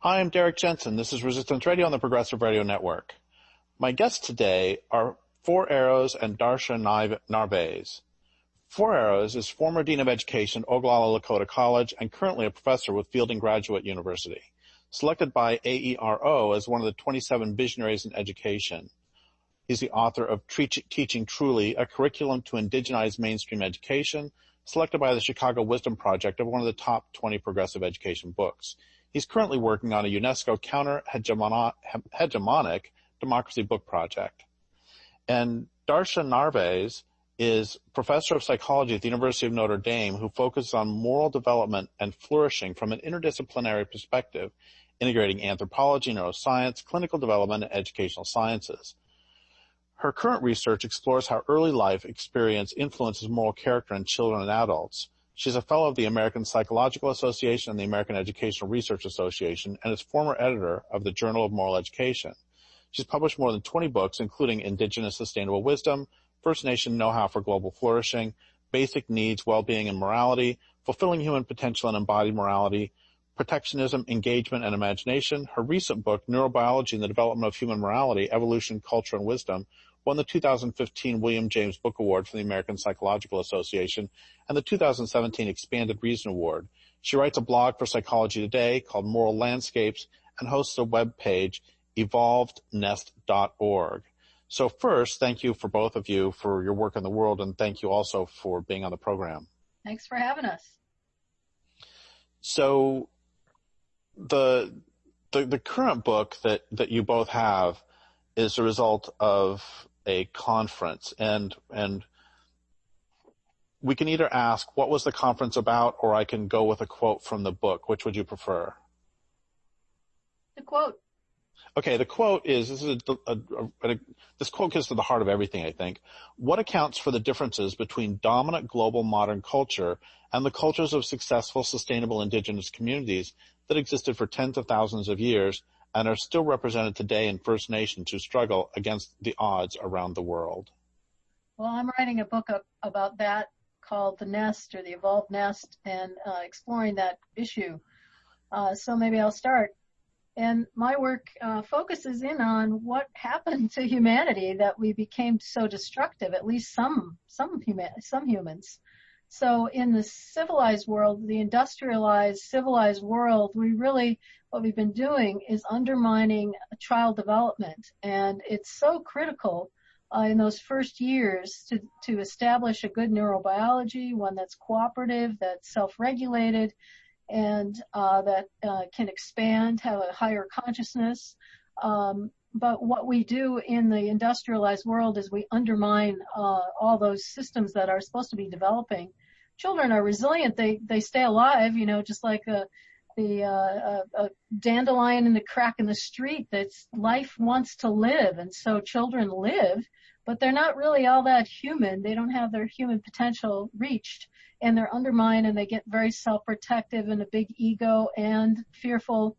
Hi, I'm Derrick Jensen. This is Resistance Radio on the Progressive Radio Network. My guests today are Four Arrows and Darcia Narvaez. Four Arrows is former Dean of Education, Oglala Lakota College, and currently a professor with Fielding Graduate University. Selected by AERO as one of the 27 Visionaries in Education. He's the author of Teaching Truly, a curriculum to indigenize mainstream education, selected by the Chicago Wisdom Project of one of the top 20 progressive education books. He's currently working on a UNESCO counter-hegemonic democracy book project. And Darcia Narvaez is professor of psychology at the University of Notre Dame who focuses on moral development and flourishing from an interdisciplinary perspective, integrating anthropology, neuroscience, clinical development, and educational sciences. Her current research explores how early life experience influences moral character in children and adults. She's a fellow of the American Psychological Association and the American Educational Research Association and is former editor of the Journal of Moral Education. She's published more than 20 books, including Indigenous Sustainable Wisdom, First Nation Know-How for Global Flourishing, Basic Needs, Wellbeing and Morality, Fulfilling Human Potential and Embodied Morality, Protectionism, Engagement, and Imagination. Her recent book, Neurobiology and the Development of Human Morality, Evolution, Culture, and Wisdom, won the 2015 William James Book Award from the American Psychological Association and the 2017 Expanded Reason Award. She writes a blog for Psychology Today called Moral Landscapes and hosts a webpage, evolvednest.org. So first, thank you for both of you for your work in the world, and thank you also for being on the program. Thanks for having us. So the current book that you both have is a result of a conference, and we can either ask what was the conference about, or I can go with a quote from the book. Which would you prefer? The quote. Okay, the quote is, this quote gets to the heart of everything, I think. What accounts for the differences between dominant global modern culture and the cultures of successful, sustainable indigenous communities that existed for tens of thousands of years and are still represented today in First Nations who struggle against the odds around the world? Well, I'm writing a book about that called The Nest, or The Evolved Nest, and exploring that issue. So maybe I'll start. And my work focuses in on what happened to humanity that we became so destructive, at least some humans. So in the civilized world, the industrialized, civilized world, what we've been doing is undermining child development. And it's so critical in those first years to establish a good neurobiology, one that's cooperative, that's self-regulated, and that can expand, have a higher consciousness. But what we do in the industrialized world is we undermine all those systems that are supposed to be developing. Children are resilient. They stay alive, just like a dandelion in the crack in the street. That's life wants to live, and so children live, but they're not really all that human. They don't have their human potential reached, and they're undermined, and they get very self-protective and a big ego and fearful,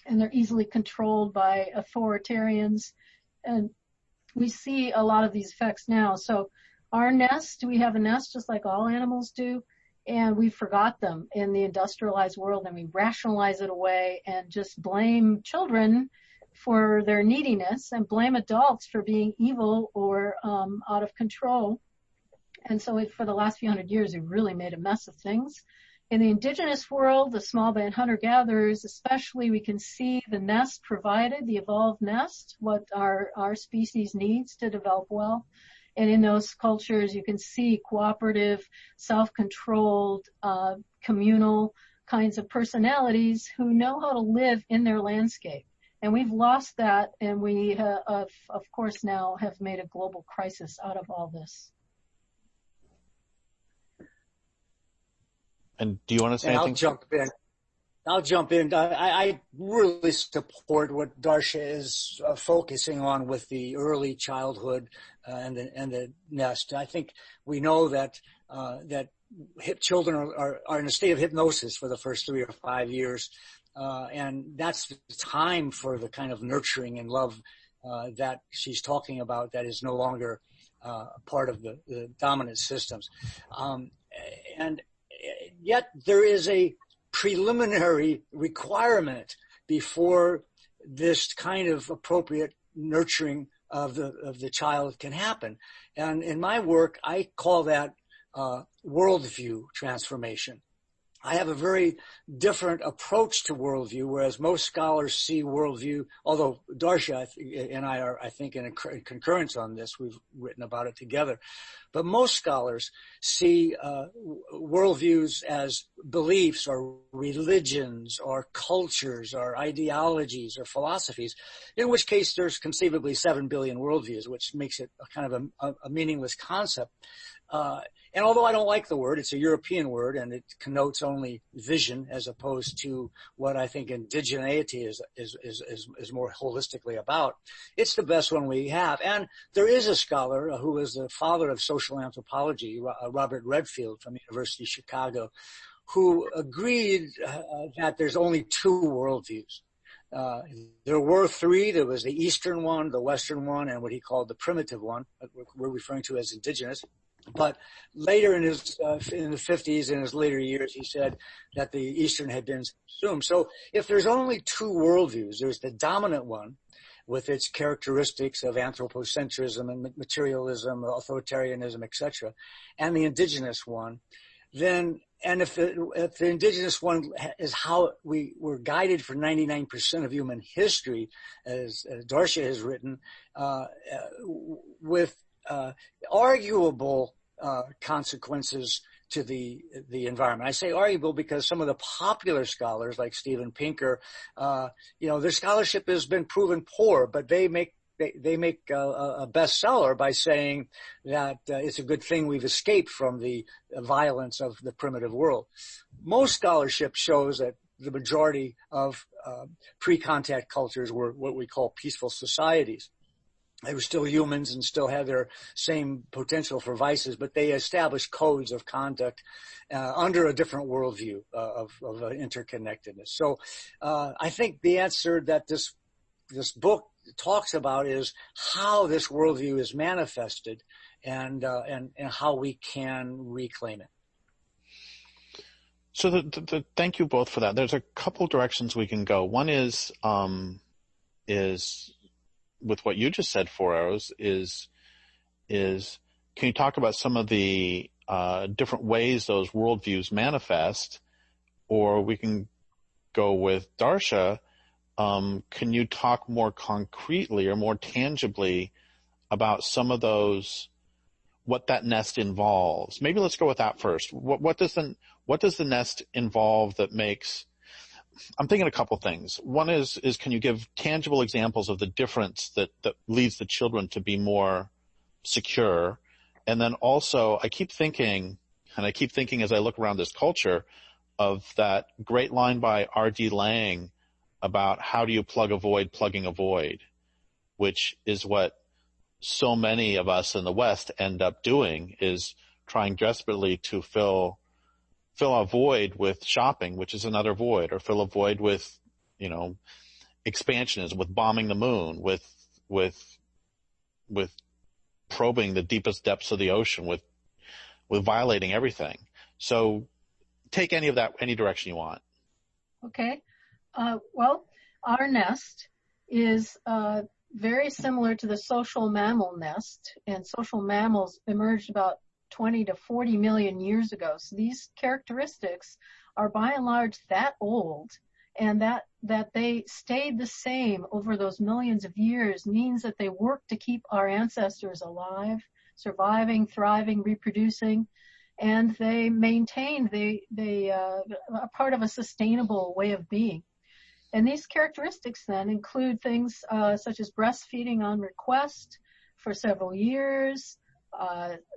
and they're easily controlled by authoritarians. And we see a lot of these effects now. So our nest, we have a nest just like all animals do, and we forgot them in the industrialized world, and we rationalize it away and just blame children for their neediness and blame adults for being evil or out of control. And so for the last few hundred years, we've really made a mess of things. In the indigenous world, the small band hunter-gatherers especially, we can see the nest provided, the evolved nest, what our species needs to develop well. And in those cultures, you can see cooperative, self-controlled, communal kinds of personalities who know how to live in their landscape. And we've lost that, and we, of course, now have made a global crisis out of all this. And do you want to say anything? I'll jump in. I really support what Darcia is focusing on with the early childhood and the nest. I think we know that children are in a state of hypnosis for the first 3 or 5 years, and that's the time for the kind of nurturing and love that she's talking about that is no longer part of the dominant systems. And yet there is a preliminary requirement before this kind of appropriate nurturing of the child can happen. And in my work, I call that worldview transformation. I have a very different approach to worldview, whereas most scholars see worldview, although Darcia and I are, I think, in concurrence on this. We've written about it together. But most scholars see worldviews as beliefs or religions or cultures or ideologies or philosophies, in which case there's conceivably 7 billion worldviews, which makes it a kind of a meaningless concept. And although I don't like the word, it's a European word and it connotes only vision as opposed to what I think indigeneity is more holistically about. It's the best one we have. And there is a scholar who is the father of social anthropology, Robert Redfield from the University of Chicago, who agreed that there's only 2 worldviews. There were 3. There was the Eastern one, the Western one, and what he called the primitive one, we're referring to as indigenous. But later in the 50s, in his later years, he said that the Eastern had been assumed. So if there's only 2 worldviews, there's the dominant one with its characteristics of anthropocentrism and materialism, authoritarianism, etc., and the indigenous one, then, and if the indigenous one is how we were guided for 99% of human history, as Darcia has written, with arguable consequences to the environment. I say arguable because some of the popular scholars like Steven Pinker, their scholarship has been proven poor, but they make a bestseller by saying that it's a good thing we've escaped from the violence of the primitive world. Most scholarship shows that the majority of pre-contact cultures were what we call peaceful societies. They were still humans and still had their same potential for vices, but they established codes of conduct under a different worldview of interconnectedness. So I think the answer that this book talks about is how this worldview is manifested and how we can reclaim it. So thank you both for that. There's a couple directions we can go. One is with what you just said, 4 Arrows, is can you talk about some of the different ways those worldviews manifest? Or we can go with Darcia. Can you talk more concretely or more tangibly about some of those, what that nest involves? Maybe let's go with that first. What does the nest involve that makes? I'm thinking a couple things. One is can you give tangible examples of the difference that leads the children to be more secure? And then also, I keep thinking as I look around this culture of that great line by R.D. Laing about how do you plug a void, plugging a void, which is what so many of us in the West end up doing, is trying desperately to fill a void with shopping, which is another void, or fill a void with, expansionism, with bombing the moon, with probing the deepest depths of the ocean, with violating everything. So take any of that, any direction you want. Okay. Well, our nest is very similar to the social mammal nest, and social mammals emerged about 20 to 40 million years ago. So these characteristics are by and large that old, and that they stayed the same over those millions of years means that they worked to keep our ancestors alive, surviving, thriving, reproducing, and they maintained a part of a sustainable way of being. And these characteristics then include things such as breastfeeding on request for several years,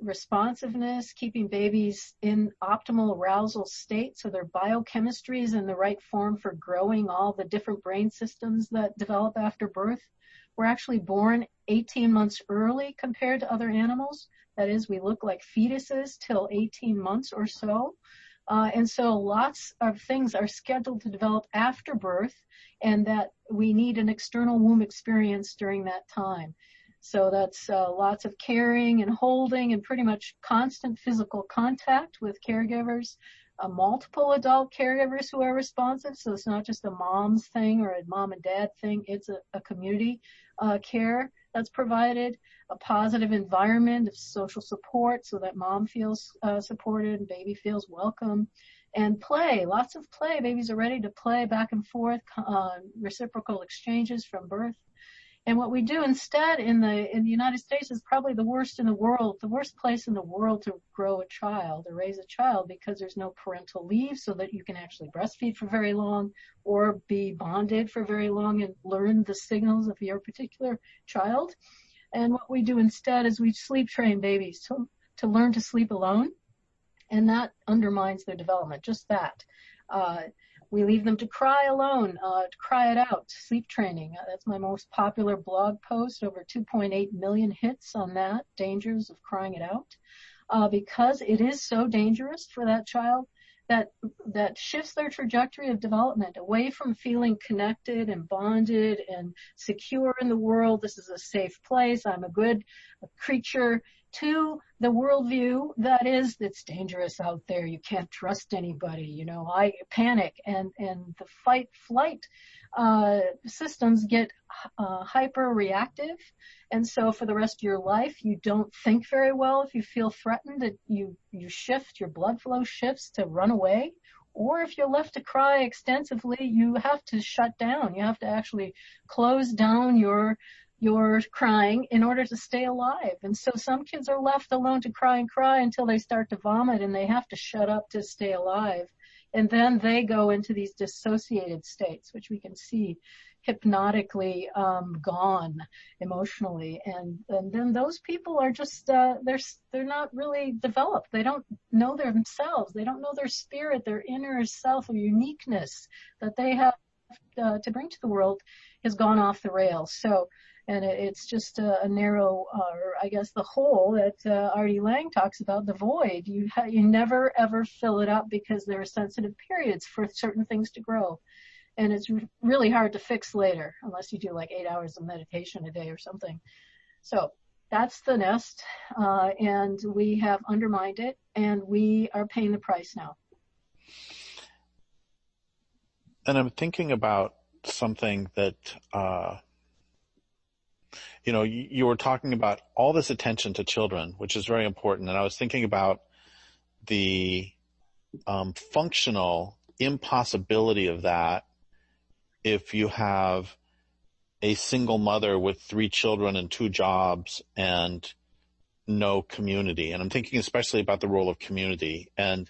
responsiveness, keeping babies in optimal arousal state so their biochemistry is in the right form for growing all the different brain systems that develop after birth. We're actually born 18 months early compared to other animals. That is, we look like fetuses till 18 months or so. And so lots of things are scheduled to develop after birth, and that we need an external womb experience during that time. So that's lots of caring and holding and pretty much constant physical contact with caregivers, multiple adult caregivers who are responsive. So it's not just a mom's thing or a mom and dad thing. It's a community care that's provided, a positive environment of social support so that mom feels supported and baby feels welcome. And play, lots of play. Babies are ready to play back and forth, reciprocal exchanges from birth. And what we do instead in the United States is probably the worst in the world, the worst place in the world to grow a child or raise a child, because there's no parental leave so that you can actually breastfeed for very long or be bonded for very long and learn the signals of your particular child. And what we do instead is we sleep train babies to learn to sleep alone. And that undermines their development, just that. We leave them to cry alone, to cry it out, sleep training. That's my most popular blog post, over 2.8 million hits on that, dangers of crying it out, because it is so dangerous for that child that shifts their trajectory of development away from feeling connected and bonded and secure in the world. This is a safe place. I'm a good creature, to the worldview that is, it's dangerous out there. You can't trust anybody. I panic, and the fight flight systems get hyper reactive. And so for the rest of your life, you don't think very well. If you feel threatened, you shift, your blood flow shifts to run away. Or if you're left to cry extensively, you have to shut down. You have to actually close down your crying in order to stay alive. And so some kids are left alone to cry and cry until they start to vomit, and they have to shut up to stay alive. And then they go into these dissociated states, which we can see hypnotically gone emotionally. And then those people are just, they're not really developed. They don't know themselves. They don't know their spirit, their inner self or uniqueness that they have to bring to the world has gone off the rails. So, and it's just a narrow, or I guess the hole that R.D. Laing talks about, the void. You never ever fill it up, because there are sensitive periods for certain things to grow. And it's really hard to fix later, unless you do like 8 hours of meditation a day or something. So that's the nest, and we have undermined it, and we are paying the price now. And I'm thinking about something that, you were talking about all this attention to children, which is very important. And I was thinking about the functional impossibility of that if you have a single mother with 3 children and 2 jobs and no community. And I'm thinking especially about the role of community. And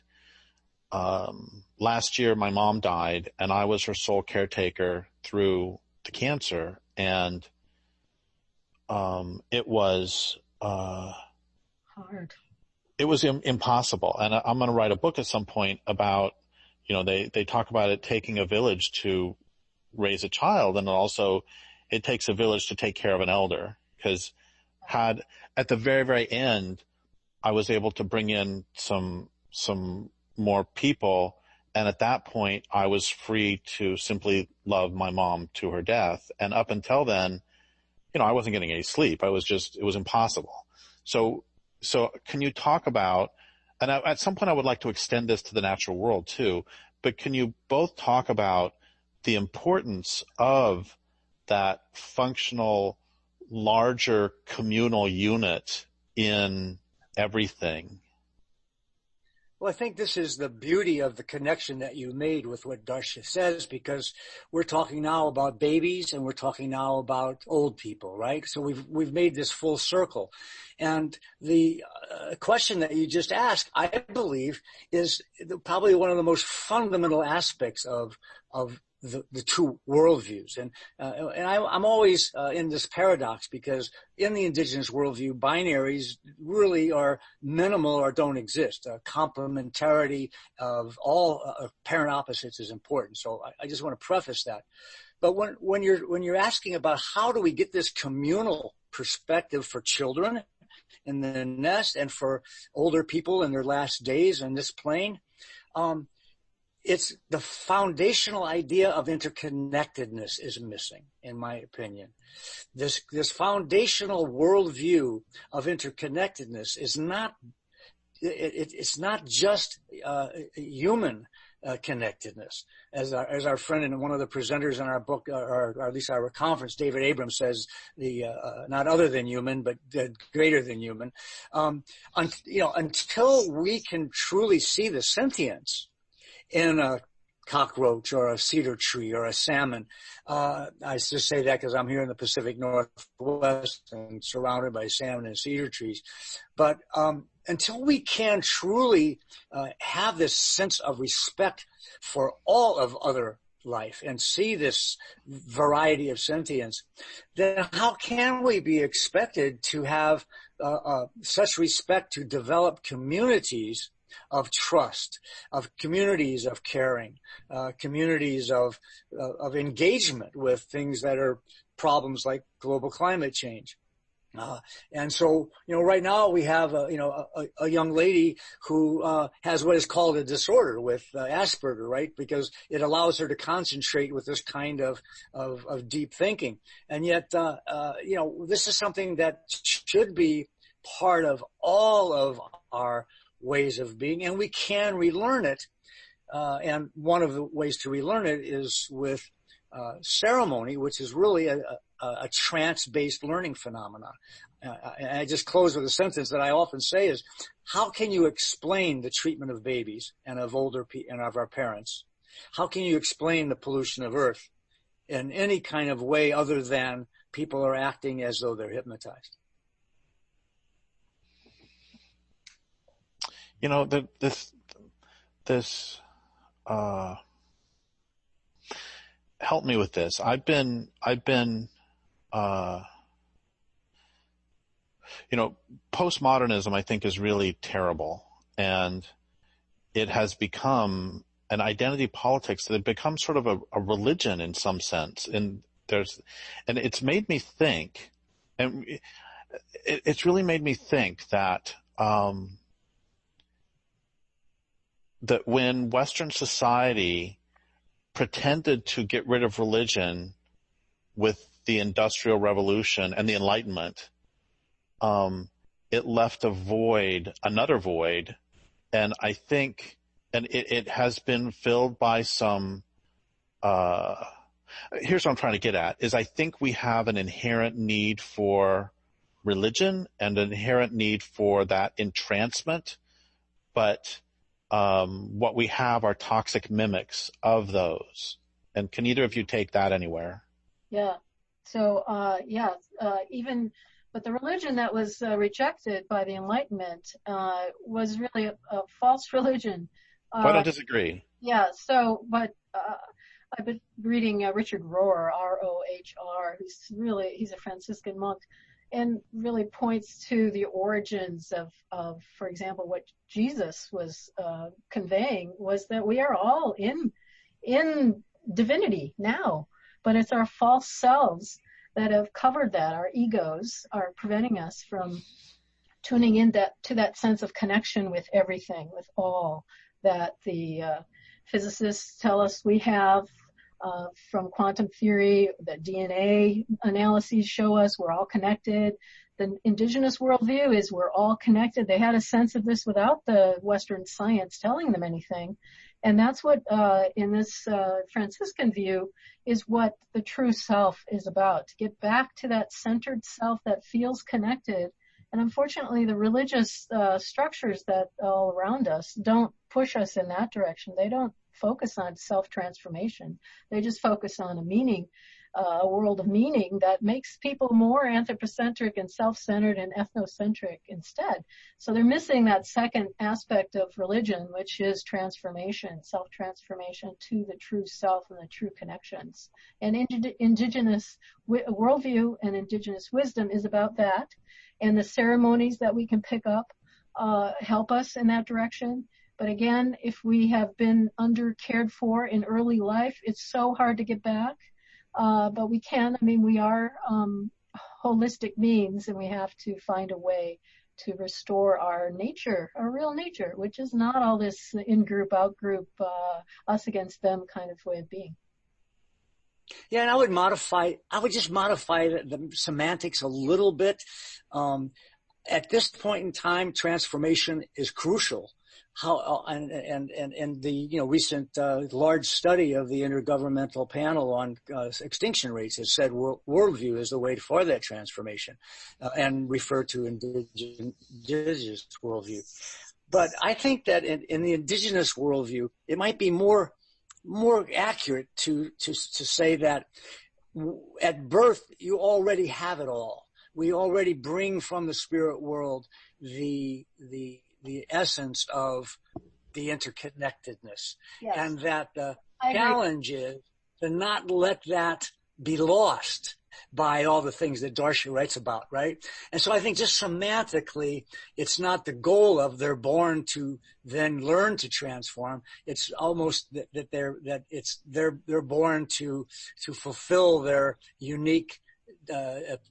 last year, my mom died, and I was her sole caretaker through the cancer. And it was hard. It was impossible. And I'm going to write a book at some point about, they talk about it taking a village to raise a child, and also it takes a village to take care of an elder. Because at the very, very end, I was able to bring in some more people, and at that point I was free to simply love my mom to her death. And up until then, I wasn't getting any sleep. It was impossible. So can you talk about, and at some point I would like to extend this to the natural world too, but can you both talk about the importance of that functional, larger communal unit in everything? Well, I think this is the beauty of the connection that you made with what Darcia says, because we're talking now about babies and we're talking now about old people, right? So we've made this full circle. And the question that you just asked, I believe, is probably one of the most fundamental aspects of the two worldviews. And I'm always in this paradox, because in the indigenous worldview, binaries really are minimal or don't exist. Complementarity of all parent opposites is important. So I just want to preface that. But when you're asking about how do we get this communal perspective for children in the nest and for older people in their last days on this plane, it's the foundational idea of interconnectedness is missing, in my opinion. This foundational worldview of interconnectedness is not it's not just human connectedness, as our friend and one of the presenters in our book, or at least our conference, David Abrams, says, the not other than human, but greater than human. Until we can truly see the sentience in a cockroach or a cedar tree or a salmon. I just say that because I'm here in the Pacific Northwest and surrounded by salmon and cedar trees. But until we can truly have this sense of respect for all of other life and see this variety of sentience, then how can we be expected to have such respect to develop communities of trust, of communities of caring, communities of engagement with things that are problems like global climate change? And so, right now we have a young lady who has what is called a disorder with Asperger, right? Because it allows her to concentrate with this kind of deep thinking. And yet, this is something that should be part of all of our ways of being, and we can relearn it. And one of the ways to relearn it is with ceremony, which is really a trance-based learning phenomenon. And I just close with a sentence that I often say is, how can you explain the treatment of babies and of older and of our parents? How can you explain the pollution of Earth in any kind of way other than people are acting as though they're hypnotized? Help me with this. I've been postmodernism, I think, is really terrible, and it has become an identity politics that becomes sort of a religion in some sense. And it's made me think, and it's really made me think that that when Western society pretended to get rid of religion with the Industrial Revolution and the Enlightenment, it left another void, and I think, and it has been filled by some, here's what I'm trying to get at, is I think we have an inherent need for religion and an inherent need for that entrancement, but what we have are toxic mimics of those. And can either of you take that anywhere? Yeah. So, but the religion that was rejected by the Enlightenment was really a false religion. I don't disagree. Yeah. So, but I've been reading Richard Rohr, R-O-H-R, he's a Franciscan monk, and really points to the origins of, for example, what Jesus was conveying was that we are all in divinity now, but it's our false selves that have covered that. Our egos are preventing us from tuning in to that sense of connection with everything, with all that the physicists tell us we have. From quantum theory, that DNA analyses show us we're all connected. The indigenous worldview is we're all connected. They had a sense of this without the Western science telling them anything. And that's what, in this Franciscan view, is what the true self is about, to get back to that centered self that feels connected. And unfortunately, the religious structures that all around us don't push us in that direction. They don't focus on self-transformation. They just focus on a world of meaning that makes people more anthropocentric and self-centered and ethnocentric instead. So they're missing that second aspect of religion, which is transformation, self-transformation to the true self and the true connections. And indigenous worldview and indigenous wisdom is about that. And the ceremonies that we can pick up help us in that direction. But again, if we have been under cared for in early life, it's so hard to get back. But we can. I mean, we are holistic beings, and we have to find a way to restore our nature, our real nature, which is not all this in-group, out-group, us against them kind of way of being. Yeah, and I would just modify the semantics a little bit. at this point in time, transformation is crucial. And the recent large study of the Intergovernmental Panel on Extinction Rates has said worldview is the way for that transformation, and refer to indigenous worldview. But I think that in the indigenous worldview, it might be more accurate to say that at birth you already have it all. We already bring from the spirit world the essence of the interconnectedness. Yes. And that the challenge is to not let that be lost by all the things that Darcia writes about, right? And so I think just semantically, it's not the goal of they're born to then learn to transform. It's almost that they're born to fulfill their unique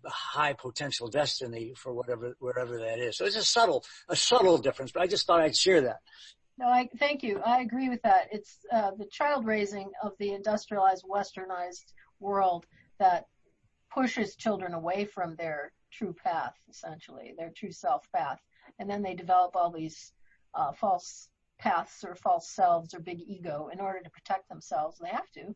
high potential destiny for wherever that is. So it's a subtle difference, but I just thought I'd share that. No, thank you. I agree with that. It's the child raising of the industrialized, westernized world that pushes children away from their true path, essentially, their true self path. And then they develop all these false paths or false selves or big ego in order to protect themselves. They have to.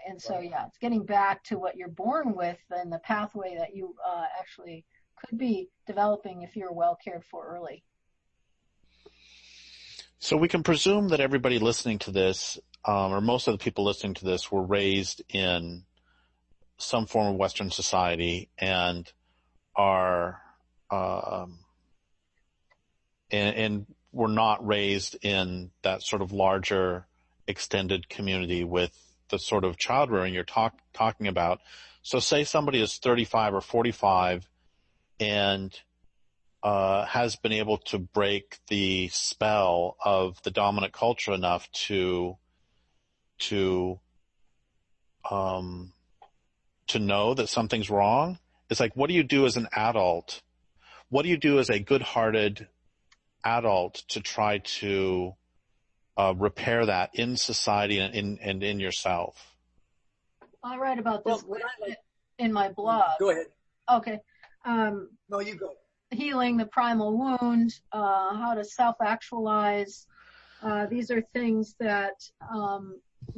And so, yeah, it's getting back to what you're born with and the pathway that you actually could be developing if you're well cared for early. So we can presume that everybody listening to this, or most of the people listening to this, were raised in some form of Western society and are and were not raised in that sort of larger extended community with the sort of child rearing you're talking about. So say somebody is 35 or 45 and has been able to break the spell of the dominant culture enough to know that something's wrong. It's like, what do you do as an adult? What do you do as a good-hearted adult to try to repair that in society and in yourself? I write about this in my blog. Go ahead. Okay. No, you go. Healing the primal wound, how to self-actualize. These are things that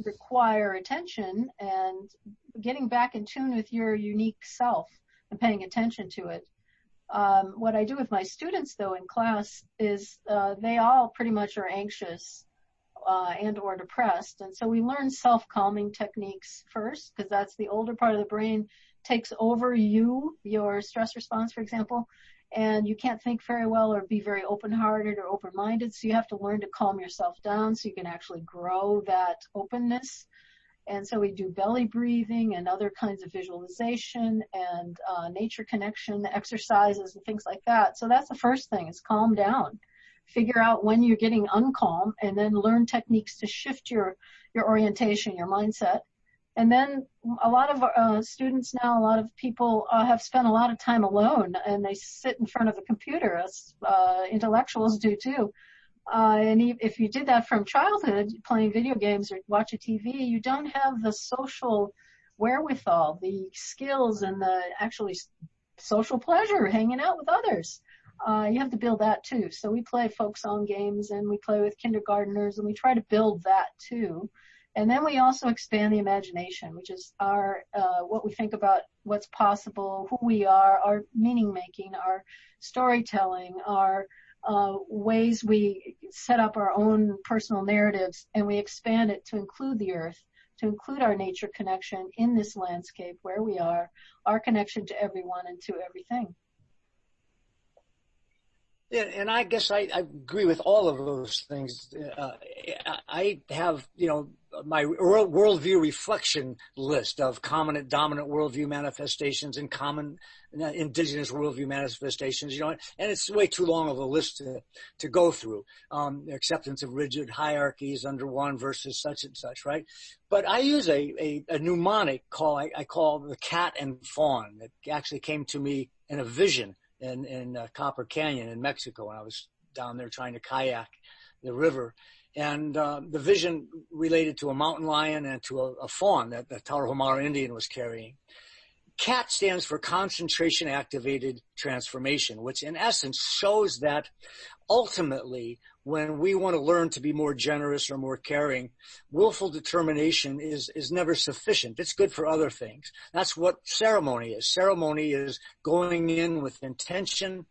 require attention and getting back in tune with your unique self and paying attention to it. What I do with my students, though, in class is they all pretty much are anxious and or depressed. And so we learn self-calming techniques first, because that's the older part of the brain takes over your stress response, for example, and you can't think very well or be very open-hearted or open-minded. So you have to learn to calm yourself down so you can actually grow that openness. And so we do belly breathing and other kinds of visualization and nature connection exercises and things like that. So that's the first thing, is calm down. Figure out when you're getting uncalm and then learn techniques to shift your orientation, your mindset. And then a lot of students now, a lot of people have spent a lot of time alone, and they sit in front of a computer, as intellectuals do too. And if you did that from childhood, playing video games or watch a TV, you don't have the social wherewithal, the skills, and the actually social pleasure hanging out with others. You have to build that too. So we play folk song games, and we play with kindergartners, and we try to build that too. And then we also expand the imagination, which is our what we think about what's possible, who we are, our meaning making, our storytelling, our ways we set up our own personal narratives, and we expand it to include the earth, to include our nature connection in this landscape where we are, our connection to everyone and to everything. Yeah, and I guess I agree with all of those things. I have, my worldview reflection list of common and dominant worldview manifestations and common indigenous worldview manifestations, and it's way too long of a list to go through. Acceptance of rigid hierarchies under one versus such and such, right? But I use a mnemonic I call the cat and fawn, that actually came to me in a vision in Copper Canyon in Mexico when I was down there trying to kayak the river. And the vision related to a mountain lion and to a fawn that the Tarahumara Indian was carrying. CAT stands for Concentration Activated Transformation, which in essence shows that ultimately, when we want to learn to be more generous or more caring, willful determination is never sufficient. It's good for other things. That's what ceremony is. Ceremony is going in with intention,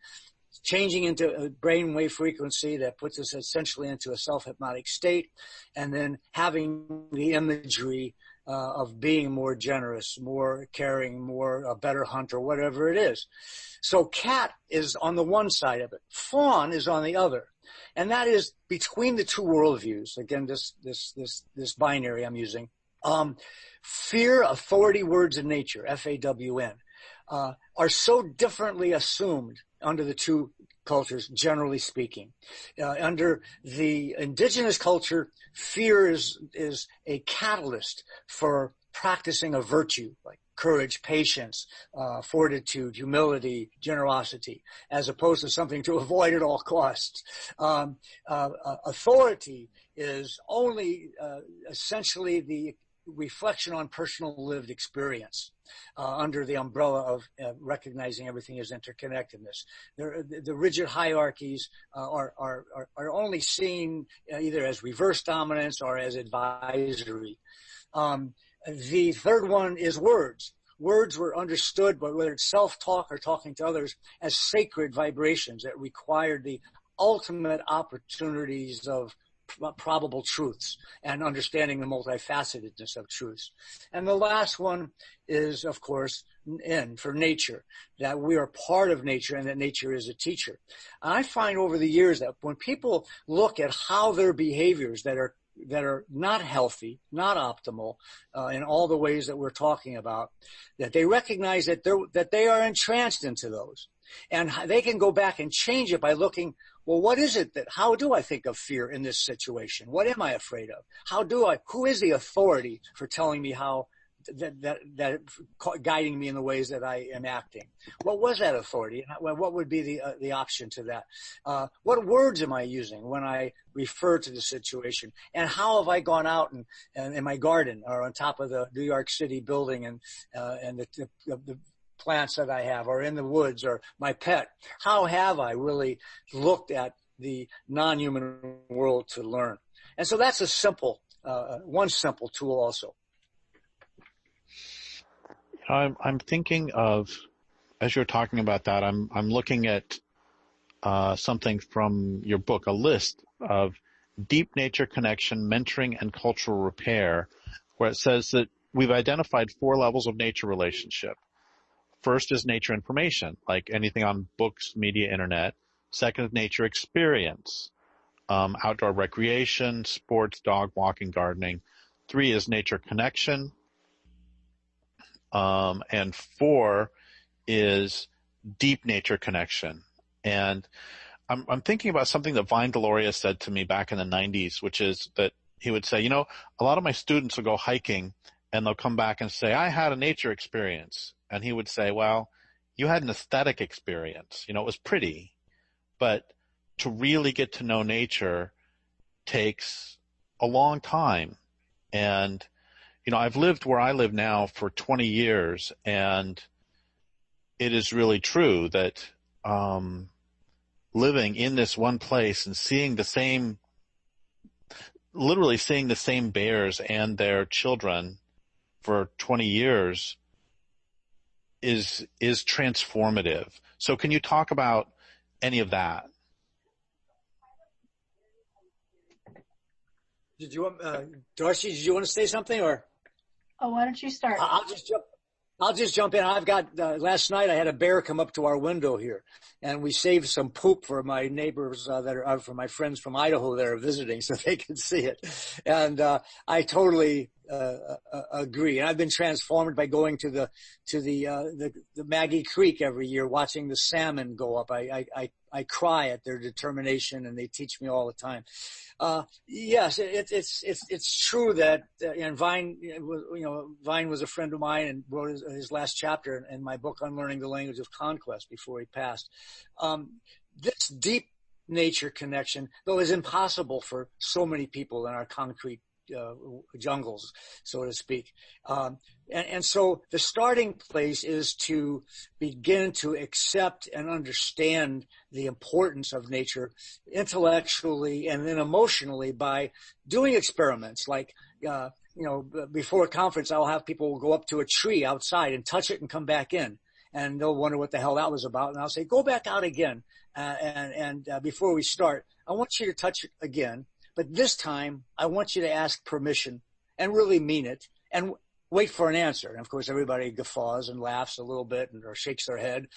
changing into a brainwave frequency that puts us essentially into a self-hypnotic state, and then having the imagery of being more generous, more caring, more a better hunter, whatever it is. So cat is on the one side of it. Fawn is on the other. And that is between the two worldviews. Again, this binary I'm using. Fear, authority, words, and nature, FAWN, are so differently assumed under the two cultures, generally speaking. Under the indigenous culture, fear is a catalyst for practicing a virtue like courage, patience, fortitude, humility, generosity, as opposed to something to avoid at all costs. Authority is only essentially the reflection on personal lived experience under the umbrella of recognizing everything as interconnectedness. The rigid hierarchies are only seen either as reverse dominance or as advisory. The third one is words. Words were understood, but whether it's self-talk or talking to others, as sacred vibrations that required the ultimate opportunities of probable truths and understanding the multifacetedness of truths. And the last one is, of course, N for nature, that we are part of nature and that nature is a teacher. And I find over the years that when people look at how their behaviors that are not healthy, not optimal, in all the ways that we're talking about, that they recognize that they are entranced into those. And they can go back and change it by looking, well, what is it how do I think of fear in this situation? What am I afraid of? Who is the authority for telling me how, that guiding me in the ways that I am acting? What was that authority? What would be the option to that? What words am I using when I refer to the situation? And how have I gone out and in my garden or on top of the New York City building and the plants that I have, or in the woods, or my pet? How have I really looked at the non-human world to learn? And so that's one simple tool also. I'm thinking of, as you're talking about that, I'm looking at something from your book, a list of deep nature connection, mentoring, and cultural repair, where it says that we've identified 4 levels of nature relationship. First is nature information, like anything on books, media, internet. Second is nature experience, outdoor recreation, sports, dog walking, gardening. 3 is nature connection. And 4 is deep nature connection. And I'm thinking about something that Vine Deloria said to me back in the 90s, which is that he would say, a lot of my students will go hiking and they'll come back and say, I had a nature experience. And he would say, well, you had an aesthetic experience. It was pretty, but to really get to know nature takes a long time. And, I've lived where I live now for 20 years, and it is really true that living in this one place and literally seeing the same bears and their children for 20 years is transformative. So can you talk about any of that? Did you want, Darcia, did you want to say something, or? Oh, why don't you start? I'll just jump in. I've got, last night I had a bear come up to our window here, and we saved some poop for my neighbors for my friends from Idaho that are visiting so they can see it. And, I totally, agree. And I've been transformed by going to the Maggie Creek every year, watching the salmon go up. I cry at their determination, and they teach me all the time. Yes, it's true that, and Vine was a friend of mine and wrote his last chapter in my book, Unlearning the Language of Conquest, before he passed. This deep nature connection, though, is impossible for so many people in our concrete jungles, so to speak. And so the starting place is to begin to accept and understand the importance of nature intellectually and then emotionally by doing experiments like, before a conference, I'll have people go up to a tree outside and touch it and come back in. And they'll wonder what the hell that was about. And I'll say, go back out again. And before we start, I want you to touch it again. But this time, I want you to ask permission and really mean it and wait for an answer. And of course, everybody guffaws and laughs a little bit or shakes their head.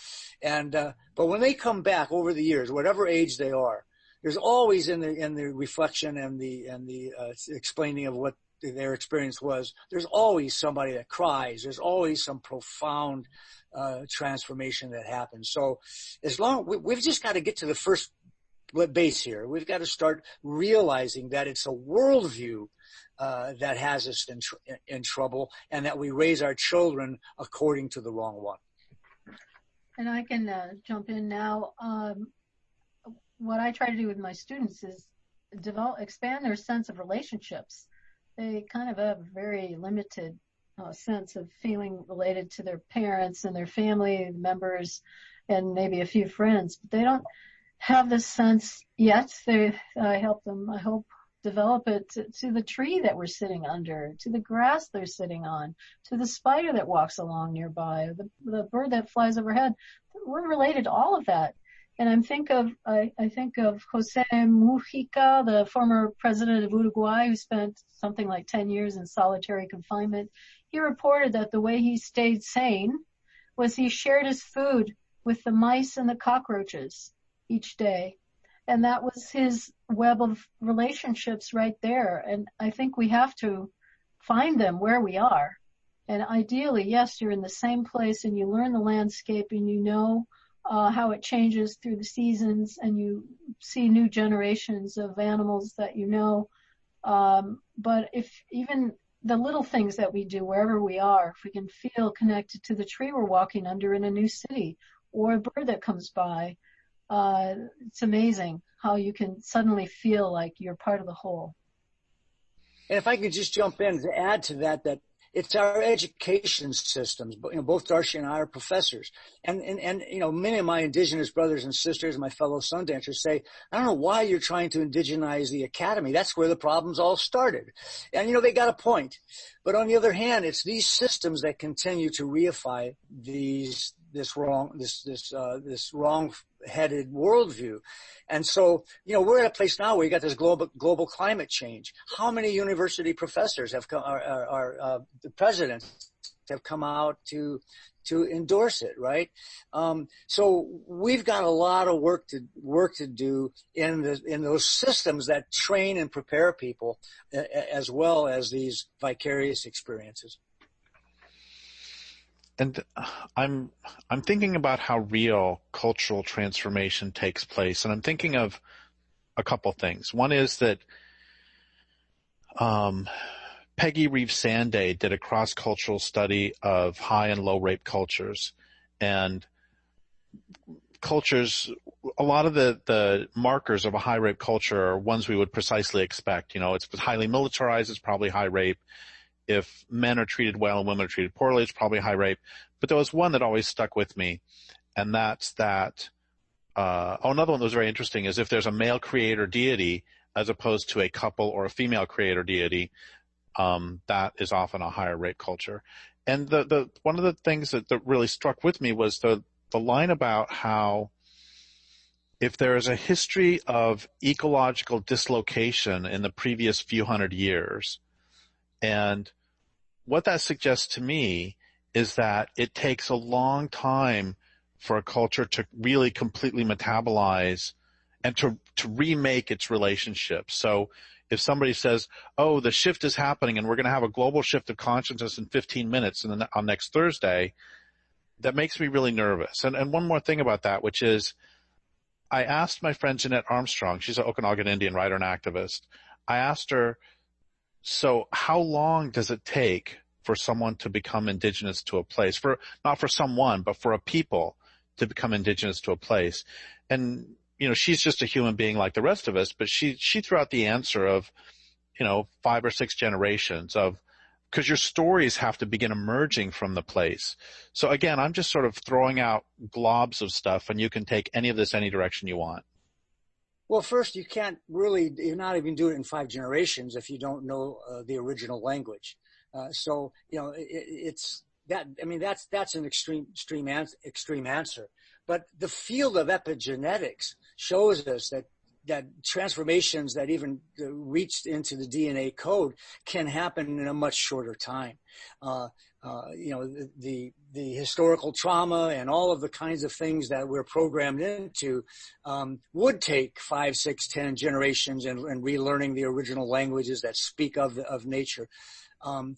But when they come back over the years, whatever age they are, there's always in the reflection and the explaining of what their experience was, there's always somebody that cries. There's always some profound transformation that happens. So we've just got to get to the first base here. We've got to start realizing that it's a worldview that has us in trouble, and that we raise our children according to the wrong one. And I can jump in now. What I try to do with my students is expand their sense of relationships. They kind of have a very limited sense of feeling related to their parents and their family members and maybe a few friends, but they don't have this sense yet. I help them, I hope, develop it to the tree that we're sitting under, to the grass they're sitting on, to the spider that walks along nearby, the bird that flies overhead. We're related to all of that. And I think of Jose Mujica, the former president of Uruguay, who spent something like 10 years in solitary confinement. He reported that the way he stayed sane was he shared his food with the mice and the cockroaches each day. And that was his web of relationships right there. And I think we have to find them where we are. And ideally, yes, you're in the same place and you learn the landscape and you know how it changes through the seasons, and you see new generations of animals that you know. But if even the little things that we do wherever we are, if we can feel connected to the tree we're walking under in a new city or a bird that comes by, it's amazing how you can suddenly feel like you're part of the whole. And if I could just jump in to add to that it's our education systems. Both Darcia and I are professors. And many of my indigenous brothers and sisters, my fellow Sundancers say, I don't know why you're trying to indigenize the academy. That's where the problems all started. And, they got a point. But on the other hand, it's these systems that continue to reify this wrong-headed worldview. And so, we're at a place now where you got this global climate change. How many university professors have come, the presidents have come out to endorse it, right? So we've got a lot of work to do in those systems that train and prepare people, as well as these vicarious experiences. And I'm thinking about how real cultural transformation takes place, and I'm thinking of a couple things. One is that Peggy Reeves-Sande did a cross-cultural study of high and low rape cultures, and cultures, a lot of the markers of a high rape culture are ones we would precisely expect. It's highly militarized, it's probably high rape. If men are treated well and women are treated poorly, it's probably high rape. But there was one that always stuck with me, and that's that. Another one that was very interesting is if there's a male creator deity as opposed to a couple or a female creator deity, that is often a higher rape culture. And the one of the things that really struck with me was the line about how if there is a history of ecological dislocation in the previous few hundred years, and what that suggests to me is that it takes a long time for a culture to really completely metabolize and to remake its relationships. So if somebody says, oh, the shift is happening and we're going to have a global shift of consciousness in 15 minutes on next Thursday, that makes me really nervous. And one more thing about that, which is I asked my friend Jeanette Armstrong, she's an Okanagan Indian writer and activist. I asked her, so how long does it take for someone to become indigenous to a place? Not for someone, but for a people to become indigenous to a place. And, she's just a human being like the rest of us, but she threw out the answer of 5 or 6 generations because your stories have to begin emerging from the place. So again, I'm just sort of throwing out globs of stuff, and you can take any of this any direction you want. Well, first, you're not even doing it in 5 generations if you don't know the original language. So, it's that, I mean, that's an extreme answer. But the field of epigenetics shows us that transformations that even reached into the DNA code can happen in a much shorter time. The historical trauma and all of the kinds of things that we're programmed into would take 5, 6, 10 generations and relearning the original languages that speak of nature. And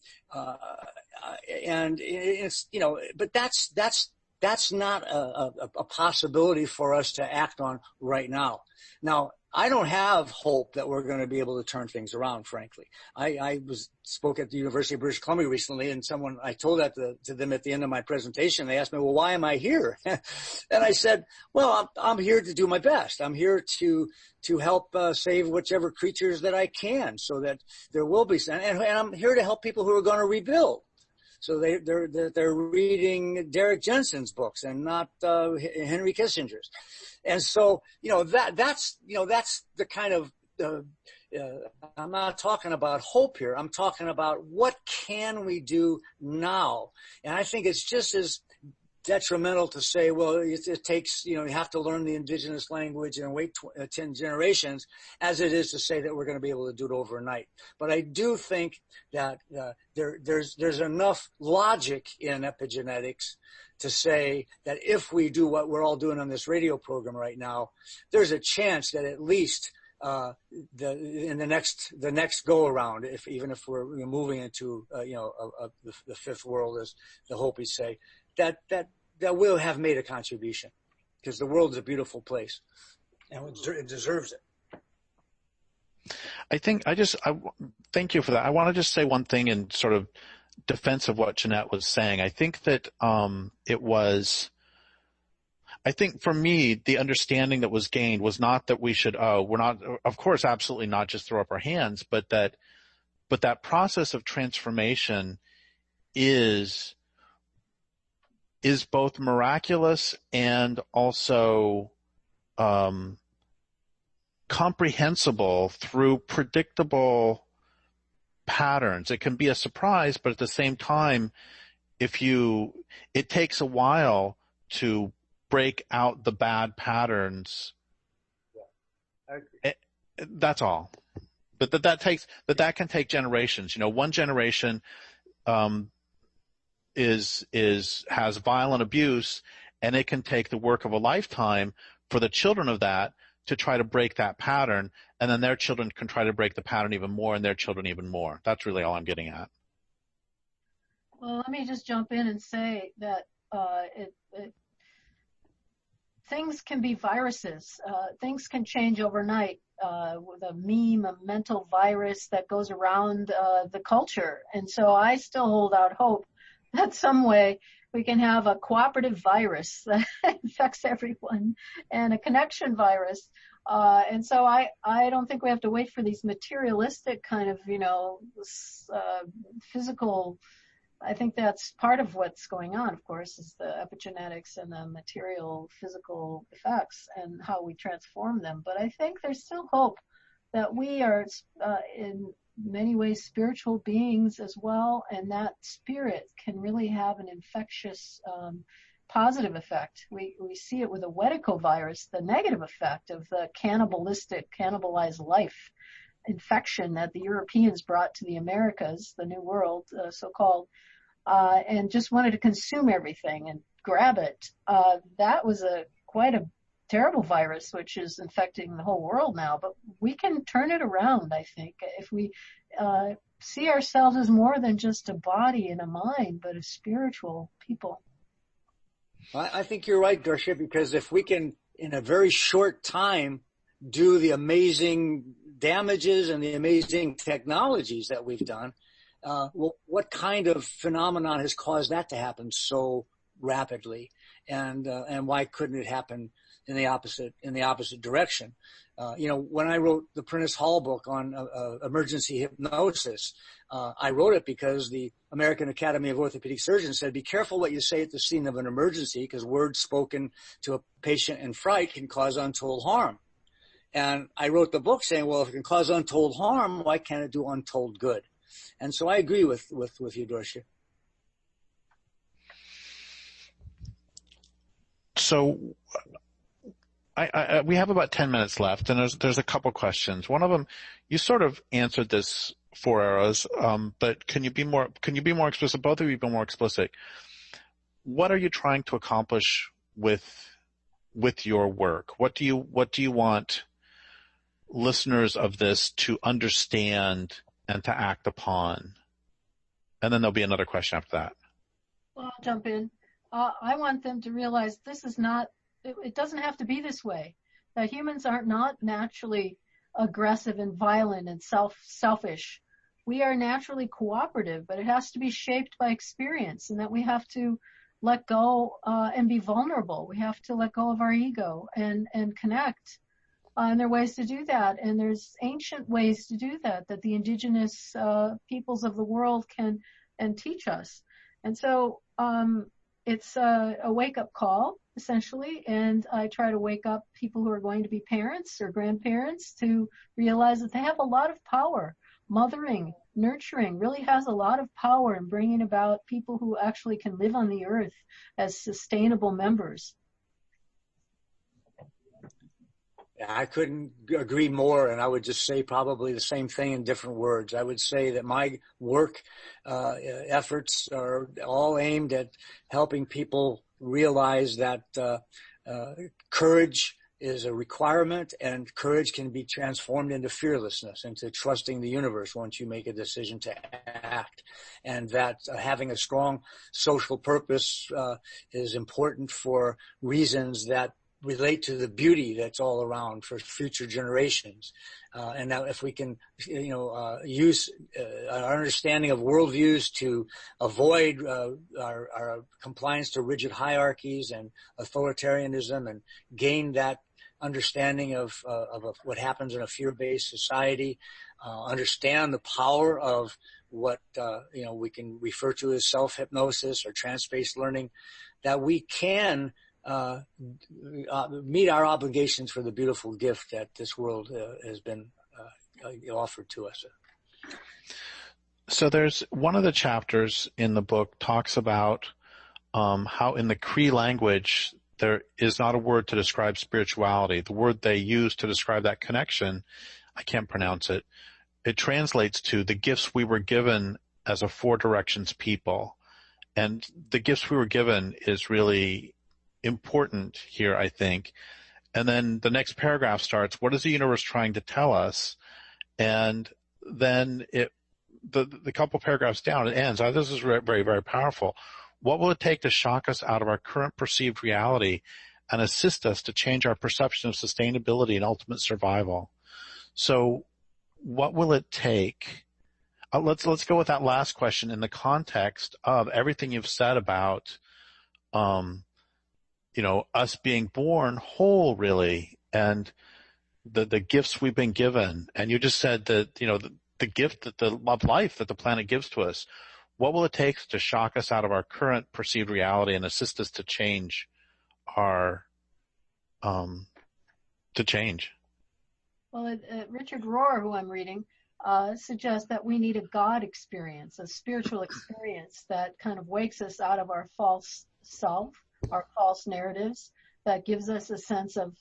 it's, but that's not a possibility for us to act on right now. Now, I don't have hope that we're going to be able to turn things around, frankly. I spoke at the University of British Columbia recently, and I told that to them at the end of my presentation. They asked me, well, why am I here? And I said, well, I'm here to do my best. I'm here to help save whichever creatures that I can, so that there will be, and I'm here to help people who are going to rebuild. So they're reading Derrick Jensen's books and not Henry Kissinger's. And so, that's the kind of, I'm not talking about hope here. I'm talking about what can we do now? And I think it's just as detrimental to say, well, it takes, you have to learn the indigenous language and wait 10 generations, as it is to say that we're going to be able to do it overnight. But I do think that there's enough logic in epigenetics to say that if we do what we're all doing on this radio program right now, there's a chance that at least in the next go around, even if we're moving into the fifth world, as the Hopis say, that will have made a contribution, because the world is a beautiful place and it deserves it. I thank you for that. I want to just say one thing in sort of defense of what Jeanette was saying. I think that I think for me, the understanding that was gained was not that we should, we're not, of course, absolutely not just throw up our hands, but that process of transformation is both miraculous and also comprehensible through predictable patterns. It can be a surprise, but at the same time, it takes a while to break out the bad patterns. Yeah, I agree. That's all. But that can take generations. One generation has violent abuse, and it can take the work of a lifetime for the children of that to try to break that pattern, and then their children can try to break the pattern even more, and their children even more. That's really all I'm getting at. Well, let me just jump in and say that things can be viruses. Things can change overnight with a meme, a mental virus that goes around the culture. And so I still hold out hope that some way we can have a cooperative virus that infects everyone, and a connection virus. And so I don't think we have to wait for these materialistic kind of, physical. I think that's part of what's going on, of course, is the epigenetics and the material physical effects and how we transform them. But I think there's still hope that we are in many ways spiritual beings as well, and that spirit can really have an infectious positive effect. We see it with the Wedico virus, the negative effect of the cannibalized life infection that the Europeans brought to the Americas, the New World, so-called, and just wanted to consume everything and grab it. That was quite a terrible virus, which is infecting the whole world now. But we can turn it around, I think, if we see ourselves as more than just a body and a mind, but as spiritual people. I think you're right, Darcia, because if we can, in a very short time, do the amazing damages and the amazing technologies that we've done, well, what kind of phenomenon has caused that to happen so rapidly? And why couldn't it happen in the opposite direction. When I wrote the Prentice Hall book on emergency hypnosis, I wrote it because the American Academy of Orthopedic Surgeons said, be careful what you say at the scene of an emergency, because words spoken to a patient in fright can cause untold harm. And I wrote the book saying, well, if it can cause untold harm, why can't it do untold good? And so I agree with you, Darcia. So we have about 10 minutes left, and there's a couple questions. One of them, you sort of answered this for AEROs, but can you be more explicit? Both of you be more explicit. What are you trying to accomplish with your work? What do you want listeners of this to understand and to act upon? And then there'll be another question after that. Well, I'll jump in. I want them to realize this is not, it doesn't have to be this way. That humans are not naturally aggressive and violent and selfish. We are naturally cooperative, but it has to be shaped by experience, and that we have to let go and be vulnerable. We have to let go of our ego and connect. And there are ways to do that, and there's ancient ways to do that the indigenous peoples of the world can and teach us. And so it's a wake-up call, essentially, and I try to wake up people who are going to be parents or grandparents to realize that they have a lot of power. Mothering, nurturing really has a lot of power in bringing about people who actually can live on the earth as sustainable members. I couldn't agree more, and I would just say probably the same thing in different words. I would say that my work efforts are all aimed at helping people realize that courage is a requirement, and courage can be transformed into fearlessness, into trusting the universe once you make a decision to act, and that having a strong social purpose is important for reasons that relate to the beauty that's all around for future generations. And now if we can, use our understanding of worldviews to avoid our compliance to rigid hierarchies and authoritarianism, and gain that understanding of what happens in a fear-based society, understand the power of what, we can refer to as self-hypnosis or trance-based learning, that we can meet our obligations for the beautiful gift that this world has been offered to us. So there's one of the chapters in the book talks about how in the Cree language there is not a word to describe spirituality. The word they use to describe that connection, I can't pronounce it. It translates to the gifts we were given as a four directions people. And the gifts we were given is really important here, I think. And then the next paragraph starts, what is the universe trying to tell us? And then the couple paragraphs down, it ends. This is very, very powerful. What will it take to shock us out of our current perceived reality and assist us to change our perception of sustainability and ultimate survival? So what will it take? Let's go with that last question in the context of everything you've said about us being born whole, really, and the gifts we've been given. And you just said that, the gift of life that the planet gives to us. What will it take to shock us out of our current perceived reality and assist us to change change? Well, Richard Rohr, who I'm reading, suggests that we need a God experience, a spiritual experience that kind of wakes us out of our false self, our false narratives, that gives us a sense of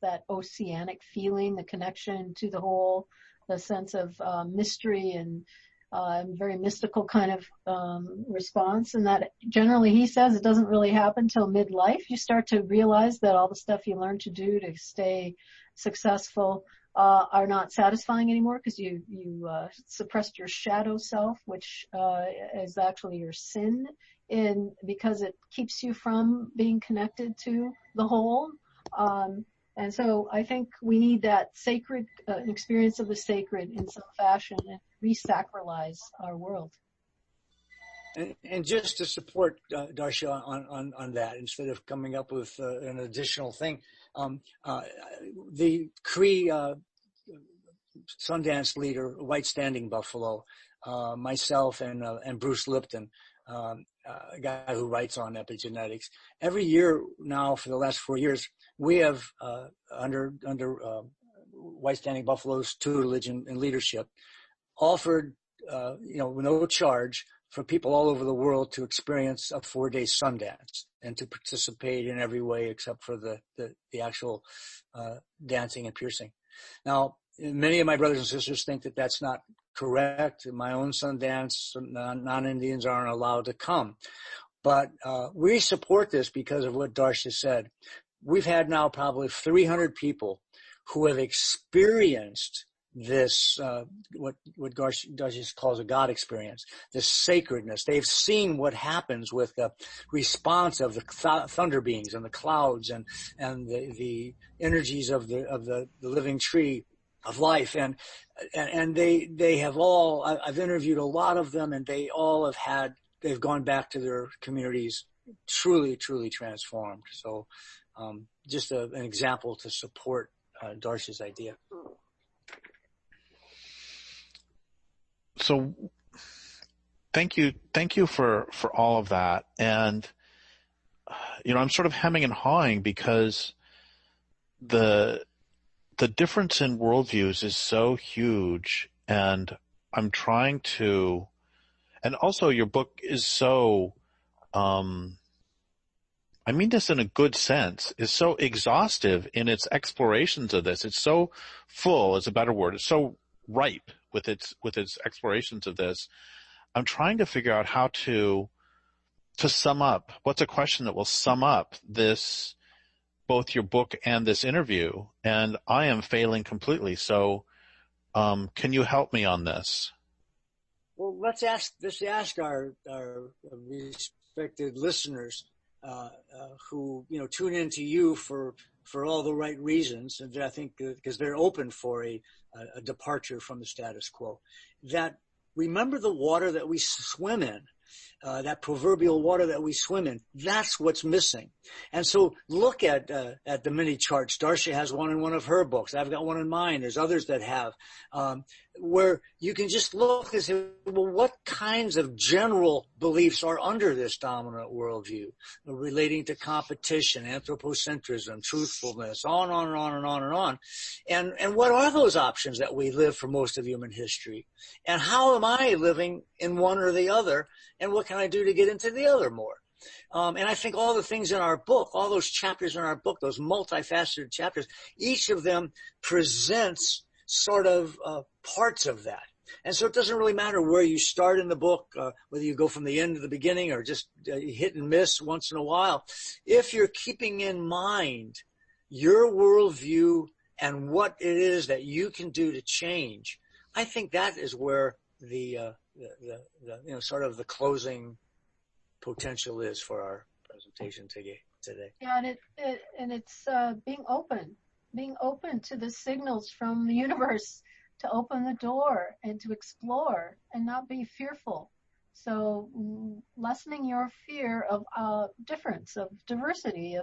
that oceanic feeling, the connection to the whole, the sense of mystery and very mystical kind of response. And that generally, he says, it doesn't really happen till midlife. You start to realize that all the stuff you learned to do to stay successful are not satisfying anymore, because you suppressed your shadow self, which is actually your sin, because it keeps you from being connected to the whole. And so I think we need that sacred experience of the sacred in some fashion and re-sacralize our world. And just to support Darcia on that, instead of coming up with an additional thing, The Cree Sundance leader, White Standing Buffalo, myself and Bruce Lipton, a guy who writes on epigenetics. Every year now for the last 4 years, we have under White Standing Buffalo's tutelage and leadership, offered no charge for people all over the world to experience a 4-day Sundance and to participate in every way except for the actual dancing and piercing. Now, many of my brothers and sisters think that that's not correct. In my own Sundance, non-Indians aren't allowed to come. But we support this because of what Darcia said. We've had now probably 300 people who have experienced this, what Darcia calls a God experience, this sacredness. They've seen what happens with the response of the thunder beings and the clouds and the energies of the living tree of life. And they have all, I've interviewed a lot of them, and they all they've gone back to their communities truly, truly transformed. So, just an example to support Darcia's idea. So thank you for all of that. And, I'm sort of hemming and hawing because the difference in worldviews is so huge, and I'm trying to, and also your book is so, I mean this in a good sense, is so exhaustive in its explorations of this. It's so full is a better word. It's so ripe with its explorations of this. I'm trying to figure out how to sum up. What's a question that will sum up this, both your book and this interview? And I am failing completely. So, can you help me on this? Well, let's ask our respected listeners, who, tune into you for all the right reasons. And I think because they're open for a departure from the status quo, that remember the water that we swim in, that proverbial water that we swim in. That's what's missing. And so look at the mini charts. Darcia has one in one of her books. I've got one in mine. There's others that have, where you can just look and say, well, what kinds of general beliefs are under this dominant worldview relating to competition, anthropocentrism, truthfulness, on and on and on and on and on. And what are those options that we live for most of human history? And how am I living in one or the other? And what can I do to get into the other more? And I think all the things in our book, all those chapters in our book, those multifaceted chapters, each of them presents sort of parts of that. And so it doesn't really matter where you start in the book, whether you go from the end to the beginning or just hit and miss once in a while. If you're keeping in mind your worldview and what it is that you can do to change, I think that is where the sort of the closing potential is for our presentation today. Yeah, and it's being open to the signals from the universe, to open the door and to explore and not be fearful. So lessening your fear of difference, of diversity,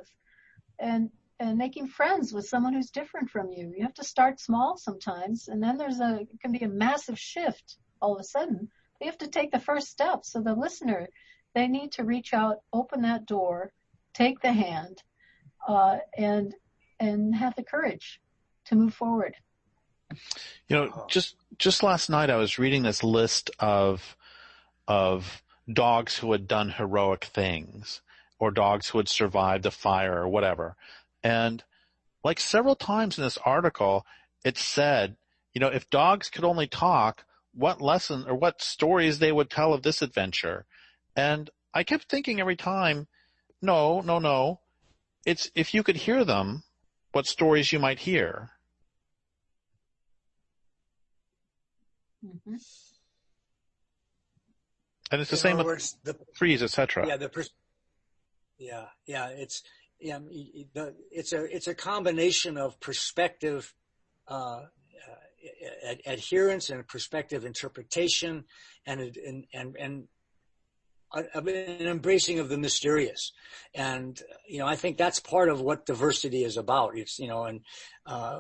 and making friends with someone who's different from you. You have to start small sometimes, and then it can be a massive shift all of a sudden. You have to take the first step. So the listener, they need to reach out, open that door, take the hand, and have the courage to move forward. Just last night I was reading this list of dogs who had done heroic things, or dogs who had survived a fire or whatever. And like several times in this article, it said, if dogs could only talk, what lesson or what stories they would tell of this adventure. And I kept thinking every time, no. It's if you could hear them, what stories you might hear. Mm-hmm. And it's the same with the trees, etc. It's a combination of perspective adherence and perspective interpretation and an embracing of the mysterious. And, I think that's part of what diversity is about. It's, and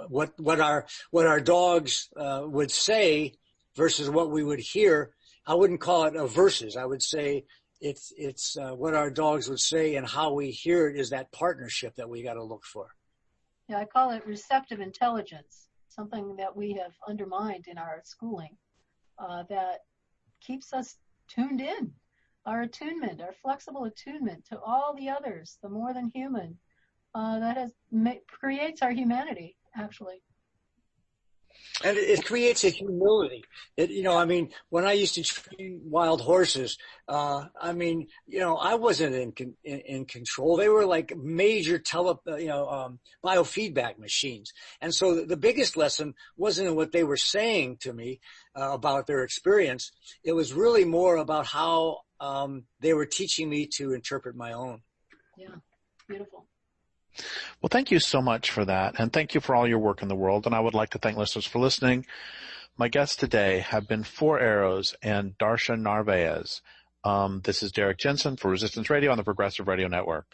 what our dogs would say versus what we would hear. I wouldn't call it a versus. I would say it's what our dogs would say, and how we hear it is that partnership that we got to look for. Yeah, I call it receptive intelligence, something that we have undermined in our schooling, that keeps us tuned in. Our attunement, our flexible attunement to all the others, the more than human, creates our humanity, actually. And it creates a humility. When I used to train wild horses, I wasn't in control. They were like major biofeedback machines. And so the biggest lesson wasn't in what they were saying to me about their experience. It was really more about how they were teaching me to interpret my own. Yeah, beautiful. Well, thank you so much for that, and thank you for all your work in the world. And I would like to thank listeners for listening. My guests today have been Four Arrows and Darcia Narvaez. This is Derrick Jensen for Resistance Radio on the Progressive Radio Network.